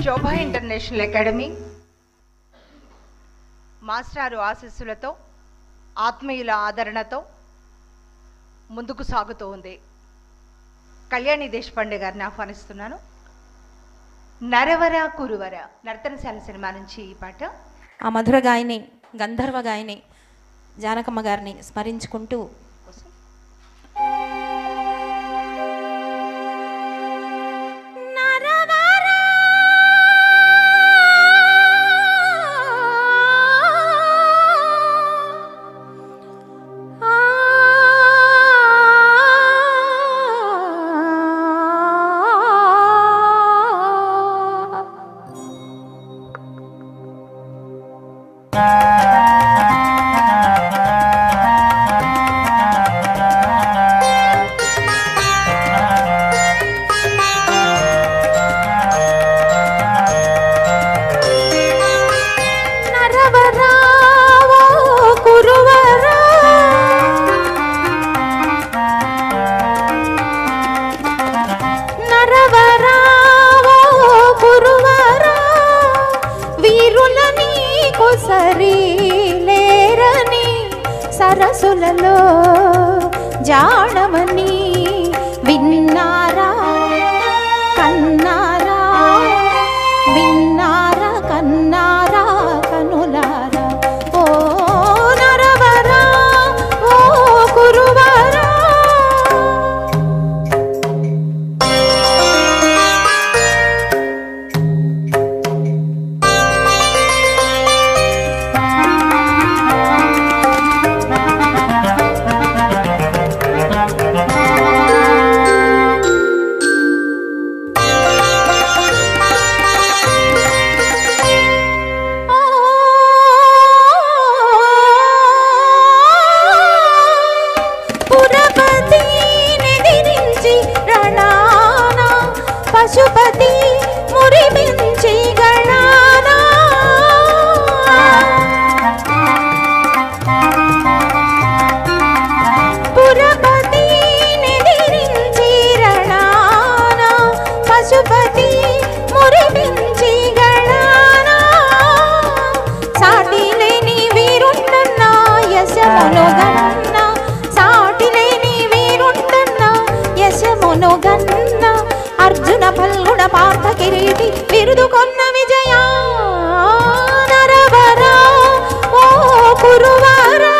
శోభా international academy మాస్టారు ఆశీస్సులతో ఆత్మీయుల ఆదరణతో ముందుకు సాగుతూ ఉంది. కళ్యాణి దేశపాండే గారిని ఆహ్వానిస్తున్నాను. నరవర కురువర నర్తనశాల సినిమా నుంచి ఈ పాట. ఆ మధుర గాయని, గంధర్వ గాయని జానకమ్మ గారిని స్మరించుకుంటూ సరసులలో జాడమని విన్నారా కన్నారా, విన్నారా కన్నారా కనులారా. ఓ నరవరా ఓ కురువరా. పశుపతి మురిమించి గణానా, పురపతి నిదిరించి రణానా, పశుపతి మురిమించి గణానా. సాటి లేని వీరుండన్నా యశమునుగన్న, సాటి లేని వీరుండన్నా యశమునుగన్న. అర్జున ఫల్గుణ పార్థ కిరీటి బిరుదు కొన్న విజయ నరవరా ఓ కురువరా.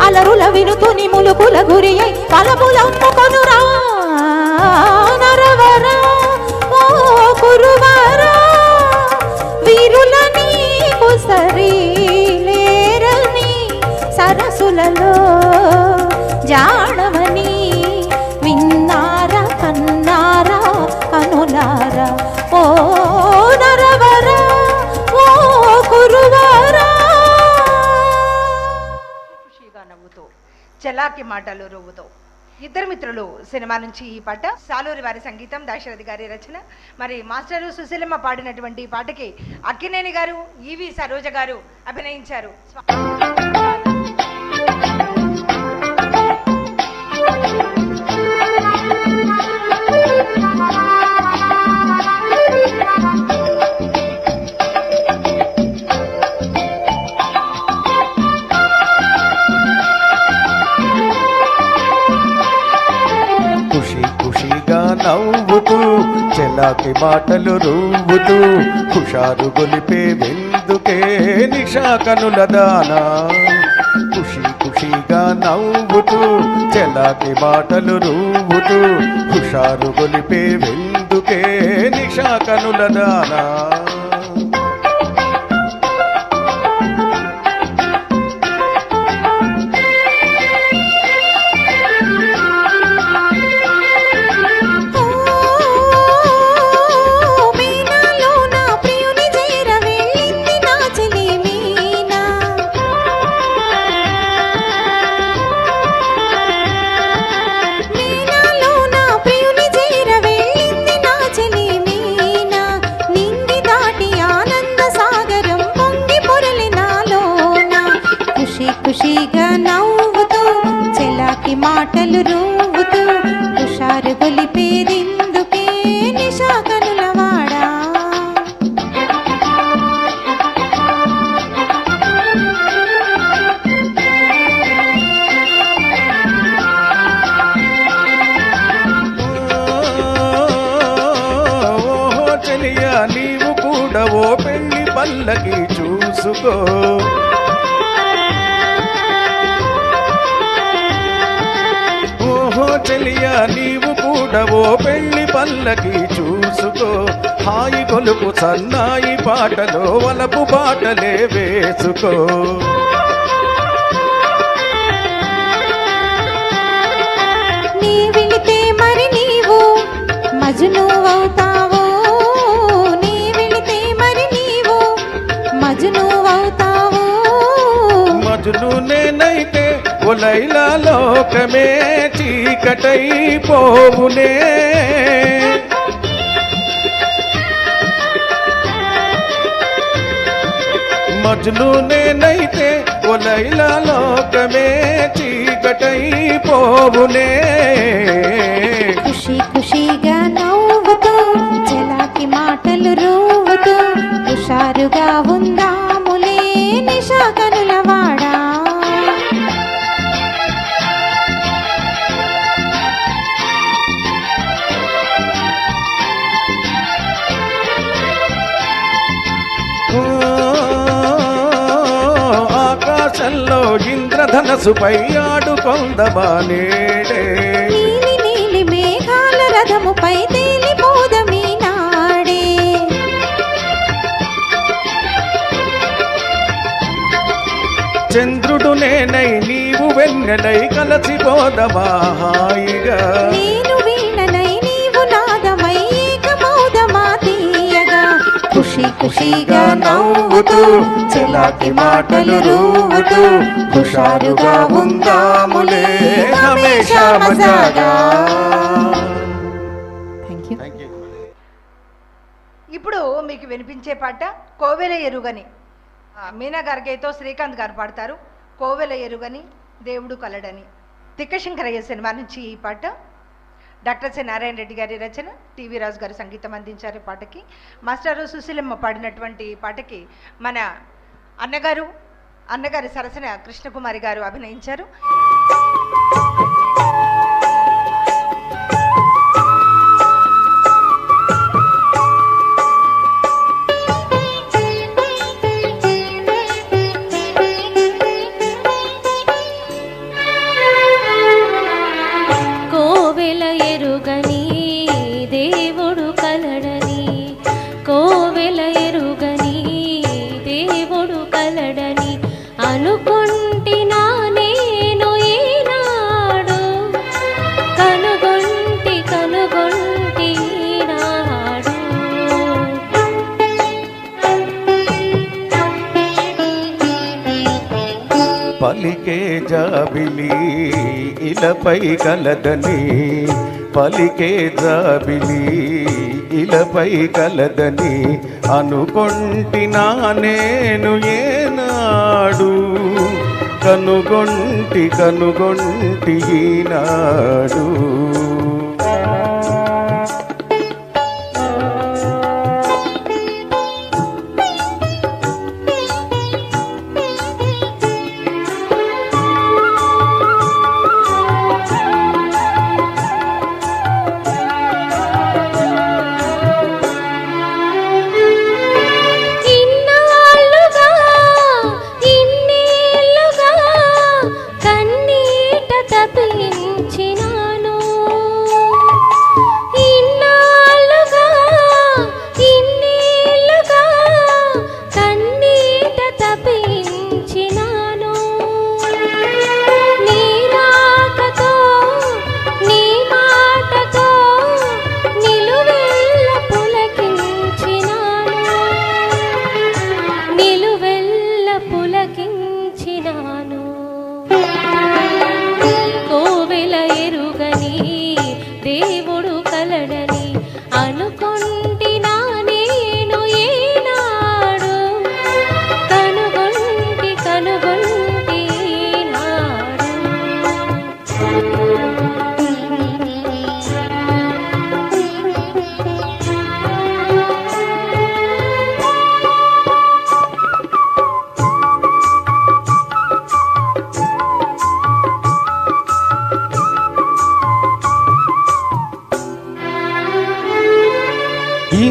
అలరుల వినుతుని ములుకుల గురి అయి పలములమ్ముకొనురా నరవరా ఓ కురువరా. వీరుల నీకు సరిలేరని సరసులలో జాడమని విన్నారా కన్నారా కనులారా. ఓ నరవరా ఓ కురువరా. నవ్వుతూ చలాకి మాటలు రువ్వుతూ ఇద్దరు మిత్రులు సినిమా నుంచి ఈ పాట. సాలూరి వారి సంగీతం, దాశరథి గారి రచన. మరి మాస్టరు సుశీలమ్మ పాడినటువంటి ఈ పాటకి అక్కినేని గారు, ఈవి సరోజ గారు అభినయించారు. చెలాకి మాటలు రూవుతూ హుషారు గొలిపే వెందుకే నిషా కనుల దానా ఖుషి ఖుషిగా నవ్వుతూ చెలాకి మాటలు రూవుతూ హుషారు గొలిపే వెందుకే నిషా కనుల దానా ఖుషిగా నవ్వుతూ చెలాకి మాటలు రూవుతూ హుషారు గొలిపేరిందుకే నిషా కనుల వాడా ఓహో చెలియా నీవు కూడా ఓ పెళ్లి పల్లకి చూసుకో చెలియా నీవు కూడా ఓ పెళ్లి పల్లకి చూసుకో హాయి కొలుపు సన్నాయి పాటలో వలపు పాటలే వేసుకో నీ వెళితే మరి నీవు మజ్ను అవుతావో నీ వెళితే మరి నీవు మజ్ను అవుతావో మజ్ను నేనైతే ఓ లైలా లోకమే చీకటై పోవునే మజ్ను నేనైతే ఓ లైలా లోకమే చీకటై పోవునే ఖుషి ఖుషిగా నవ్వుతూ చెలాకి మాటలు రూవుతూ హుషారుగా ఉందాములే నిషా కనుల వాడా ఆకాశంలో ఇంద్రధనసుపై ఆడుకొందమా నేడే నీలి నీలి మేఘాల రథముపై తేలిపోదమీ నాడే చంద్రుడు నేనై నీవు వెన్నెలై కలసిపోదమా హాయిగా నేను వీణనై నీవు నాదమై ఏకమౌదమా తీయగా ఖుషి ఖుషిగా నవ్వుతూ చెలాకి మాటలు రూవుతూ హుషారుగా ఉందాములే హమేషా మజాగా. Thank you. ఇప్పుడు మీకు వినిపించే పాట కోవెల ఎరుగని. మీనా గార్గేతో శ్రీకాంత్ గారు పాడతారు. కోవెల ఎరుగని దేవుడు కలడని. తిక్కశంకరయ్య సినిమా నుంచి ఈ పాట. డాక్టర్ సి నారాయణ రెడ్డి గారి రచన, టీవీ రాజు గారు సంగీతం అందించారు. ఈ పాటకి మాస్టారు సుశీలమ్మ పాడినటువంటి ఈ పాటకి మన అన్నగారి సరసన కృష్ణకుమారి గారు అభినయించారు. అనుకొంటినా నేను ఈనాడు కనుగొంటి ఈనాడు పలికే జాబిలి ఇలపై కలదని పలికే జాబిలి ఇలపై కలదని అనుకొంటినా నేను ఏనాడు కనుగొంటి ఈనాడు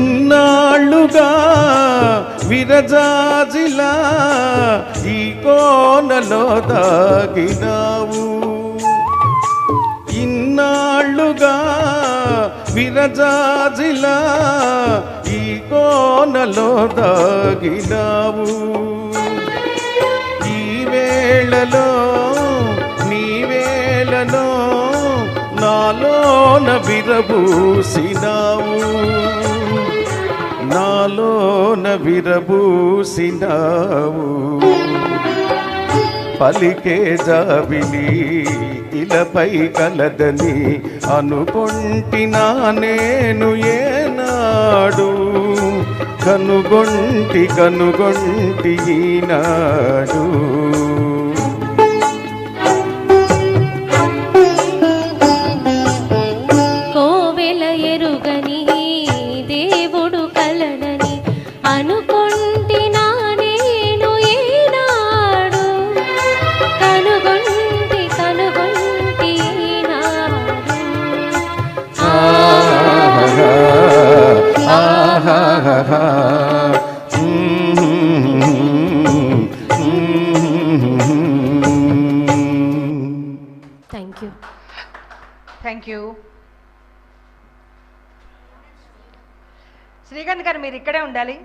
ఇన్నాళ్ళుగా విరజాజిలా ఈ కోనలో దాగినావు. ఇన్నాళ్ళుగా విరజాజిలా ఈ కోనలో దాగినావు. ఈ వేళలో నీ వేళలో నాలోన విరబూసినావు. నాలోన విరబూసినావు. పలికే జాబిలి ఇలపై కలదని అనుకొంటినా నేను ఏనాడు. కనుగొంటి ఈనాడు. కోవెల ఎరుగని దేవుడు కలడని అనుకొంటినా నేను ఏనాడు. కనుగొంటి ఈనాడు. Thank you. Thank you. Srikanth garu మీరు ఇక్కడే ఉండాలి.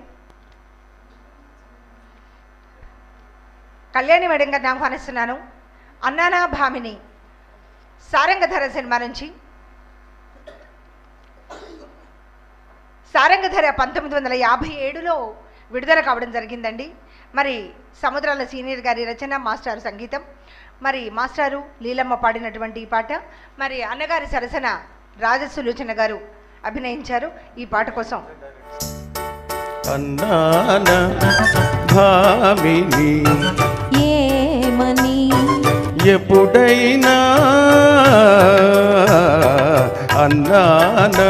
కళ్యాణి మేడం గారిని ఆహ్వానిస్తున్నాను. అన్నానా భామిని సారంగధర సినిమా నుంచి. సారంగధర 1957లో విడుదల కావడం జరిగిందండి. మరి సముద్రాల సీనియర్ గారి రచన, మాస్టారు సంగీతం. మరి మాస్టారు లీలమ్మ పాడినటువంటి ఈ పాట మరి అన్నగారి సరసన రాజసులోచన గారు అభినయించారు. ఈ పాట కోసం అన్నానా భామిని ఏమని ఎప్పుడైనా అన్నానా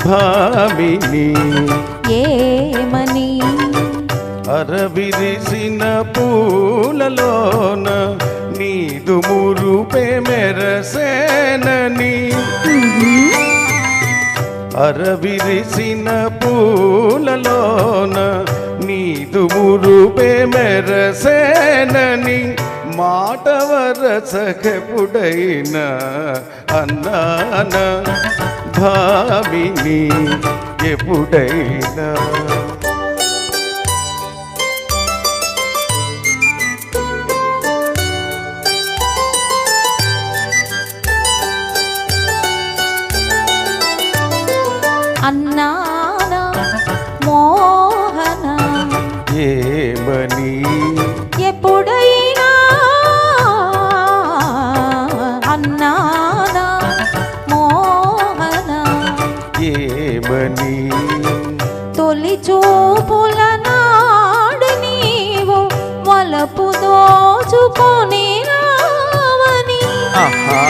భామిని ఏమని అరవిరిసిన పూలలోన నీదు మురుపే మెరసేనని. అరవిరిసిన పూలలోన నీదు మురుపే మెరసేనని మాట వరసకెప్పుడైనా అన్నానా భామిని ఎప్పుడైనా. అన్నానా మోహన ఏమని ఎప్పుడైనా అన్నానా మోహన ఏమని తొలి చూపుల నాడు నీవు వలపు దోచుకొని రావని. ఆహా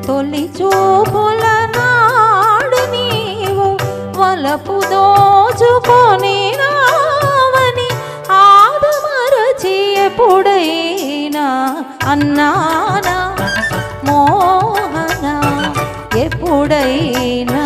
తొలి చూపుల నాడు నీవు వలపు దోచుకొని రావని ఆదమరచి ఎప్పుడైనా అన్నానా మోహన ఎప్పుడైనా.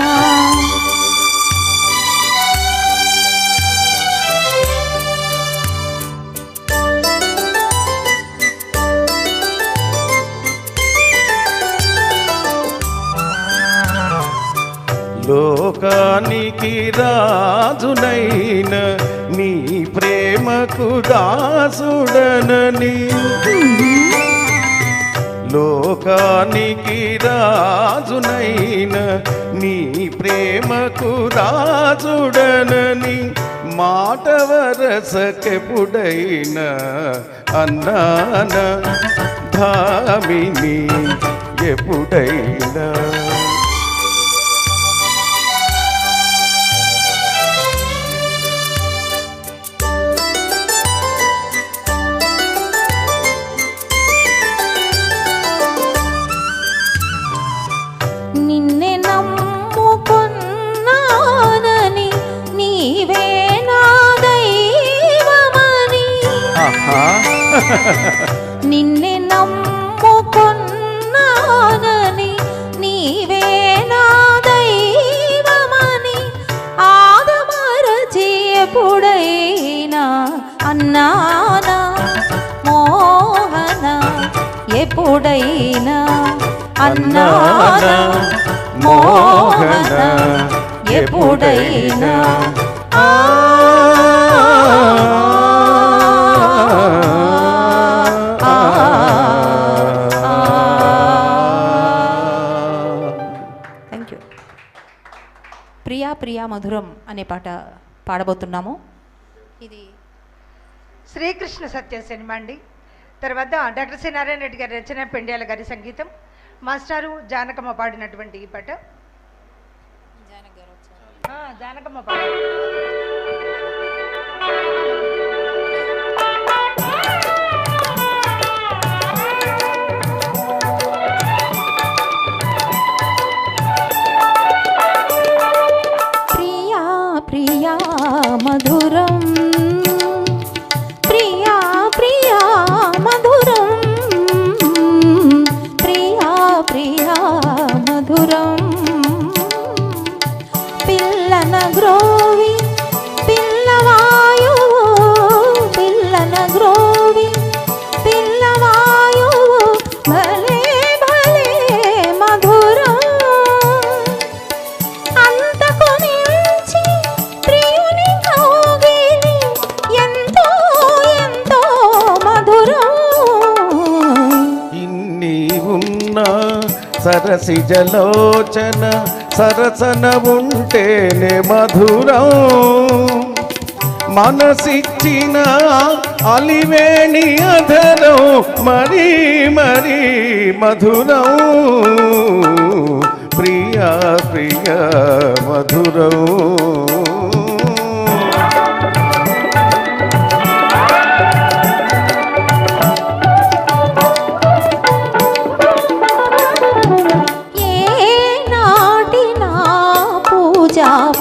లోకానికి రాజునైన నీ ప్రేమకు దాసుడనని. లోకానికి రాజునైన నీ ప్రేమకు దాసుడనని మాట వరసకెప్పుడైనా అన్నానా భామిని ఎప్పుడైనా. నిన్నే నమ్ముకున్నానని నీవే నా దైవమని. నిన్నే నమ్ముకున్నానని నీవే నా దైవమని అన్నానా మోహన ఎప్పుడైనా అన్నానా మోహన ఎప్పుడైనా థ్యాంక్ యూ. ప్రియా ప్రియా మధురం అనే పాట పాడబోతున్నాము. ఇది శ్రీకృష్ణ సత్య సినిమా అండి. తర్వాత డాక్టర్ సి నారాయణ రెడ్డి గారి రచన, పెండ్యాల గారి సంగీతం, మాస్టారు జానకమ్మ పాడినటువంటి ఈ పాట. జానకమ్మ పాట. ప్రియా ప్రియా మధురం ప్రియా ప్రియా మధురం ప్రియా ప్రియా మధురం పిల్లన గ్రోవి పిల్లవాయువు పిల్లన గ్రోవి పిల్లవాయువు భలే భలే మధురం అంతకు మించి ప్రియుని కౌగిలి ఎంతో ఎంతో మధురం. ఇన్ని ఉన్నా సరసిజలోచన సరసన ఉంటేనే మధురం. మనసిచ్చిన అలివేణి అధరం మరీ మరీ మధురం. ప్రియా ప్రియా మధురం.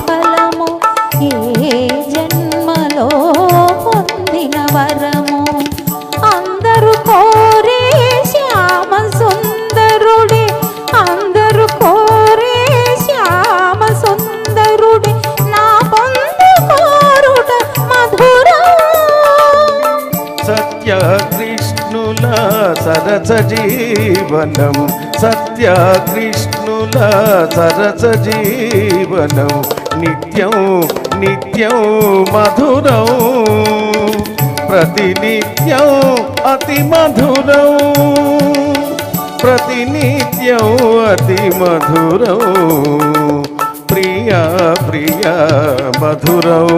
ఫలము ఏ జన్మలో పొందిన వరము అందరూ కోరే శ్యామ సుందరుడే అందరూ కోరే శ్యామ సుందరుడే నా పొందు కోరుట మధురం. సత్య కృష్ణుల సరస జీవనం సత్య కృష్ణుల సరస జీవనం నిత్యం నిత్యం మధురం. ప్రతినిత్యం అతి మధురం ప్రతినిత్యం అతి మధురం. ప్రియా ప్రియా మధురం.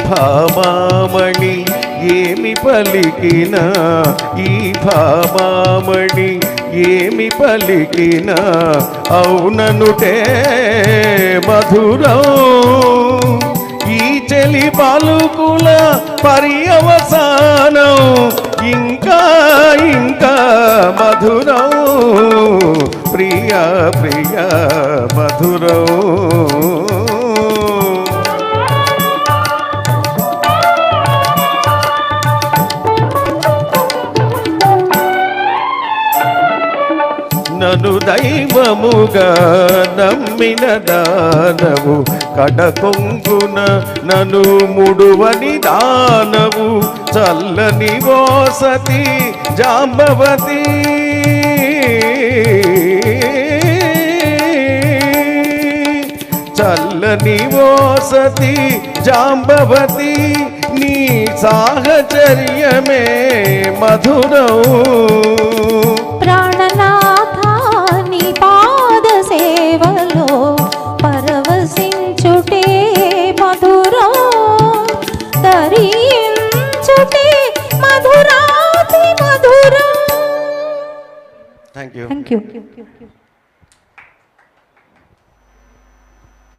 భామామణి ఏమి పలికినా ఈ భామామణి ఏమి పలికినా అవుననుటే మధురం. ఈ చెలి పలుకుల పర్యవసానం ఇంకా ఇంకా మధురం. ప్రియా ప్రియా మధురం. నన్ను దైవముగా నమ్మిన దానవు కడకొంగున నన్ను ముడువని దానవు చల్లని వసతి జాంబవతి. చల్లని వసతి జాంబవతి నీ సాహచర్యమే మధురం. ప్రాణనాథ నీ పాద సేవలో పరవశించుటే మధురం. ధరించుటే మధురాతి మధురం. Thank you thank you